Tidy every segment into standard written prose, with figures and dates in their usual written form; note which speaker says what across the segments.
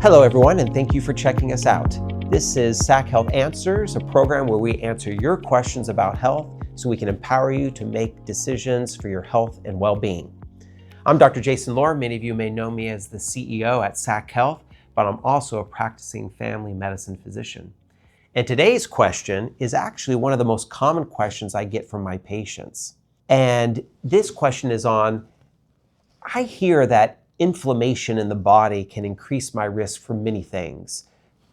Speaker 1: Hello everyone, and thank you for checking us out. This is SAC Health Answers, a program where we answer your questions about health so we can empower you to make decisions for your health and well-being. I'm Dr. Jason Lohr. Many of you may know me as the CEO at SAC Health, but I'm also a practicing family medicine physician. And today's question is actually one of the most common questions I get from my patients. And this question is on, I hear that inflammation in the body can increase my risk for many things,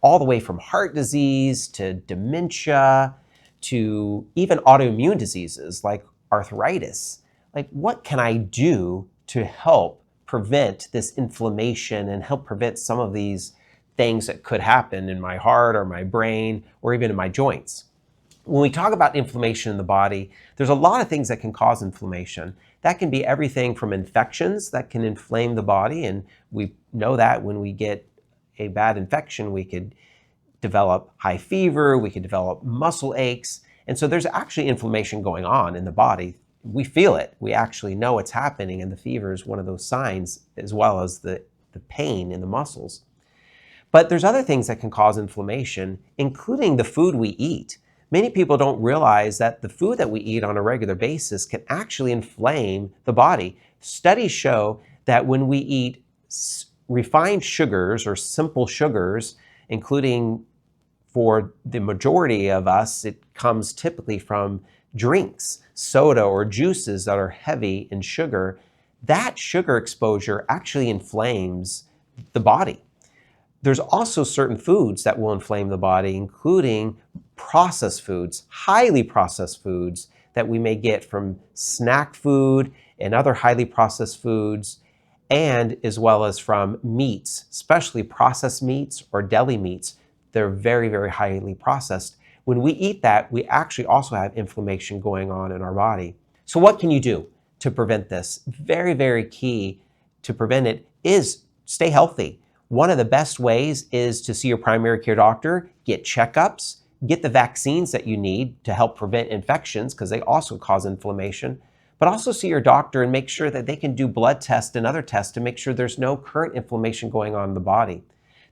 Speaker 1: all the way from heart disease to dementia to even autoimmune diseases like arthritis. Like, what can I do to help prevent this inflammation and help prevent some of these things that could happen in my heart or my brain or even in my joints? When we talk about inflammation in the body, there's a lot of things that can cause inflammation. That can be everything from infections that can inflame the body, and we know that when we get a bad infection, we could develop high fever, we could develop muscle aches, and so there's actually inflammation going on in the body. We feel it, we actually know it's happening, and the fever is one of those signs, as well as the pain in the muscles. But there's other things that can cause inflammation, including the food we eat. Many people don't realize that the food that we eat on a regular basis can actually inflame the body. Studies show that when we eat refined sugars or simple sugars, including for the majority of us, it comes typically from drinks, soda or juices that are heavy in sugar, that sugar exposure actually inflames the body. There's also certain foods that will inflame the body, including processed foods, highly processed foods that we may get from snack food and other highly processed foods, and as well as from meats, especially processed meats or deli meats. They're very, very highly processed. When we eat that, we actually also have inflammation going on in our body. So what can you do to prevent this? Very, very key to prevent it is stay healthy. One of the best ways is to see your primary care doctor, get checkups, get the vaccines that you need to help prevent infections because they also cause inflammation, but also see your doctor and make sure that they can do blood tests and other tests to make sure there's no current inflammation going on in the body.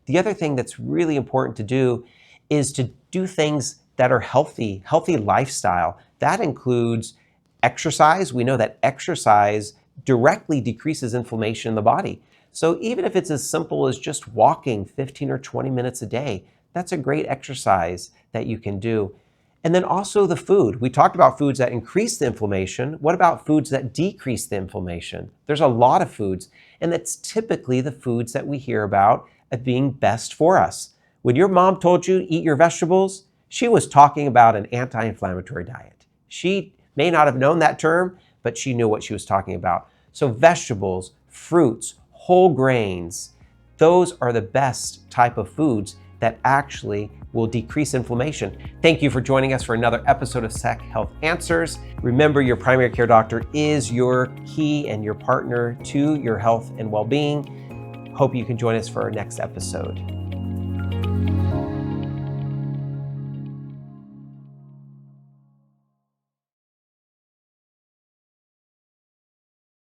Speaker 1: The other thing that's really important to do is to do things that are healthy lifestyle. That includes exercise. We know that exercise directly decreases inflammation in the body. So even if it's as simple as just walking 15 or 20 minutes a day, that's a great exercise that you can do. And then also the food. We talked about foods that increase the inflammation. What about foods that decrease the inflammation? There's a lot of foods, and that's typically the foods that we hear about as being best for us. When your mom told you to eat your vegetables, she was talking about an anti-inflammatory diet. She may not have known that term, but she knew what she was talking about. So vegetables, fruits, whole grains, those are the best type of foods that actually will decrease inflammation. Thank you for joining us for another episode of SAC Health Answers. Remember, your primary care doctor is your key and your partner to your health and well-being. Hope you can join us for our next episode.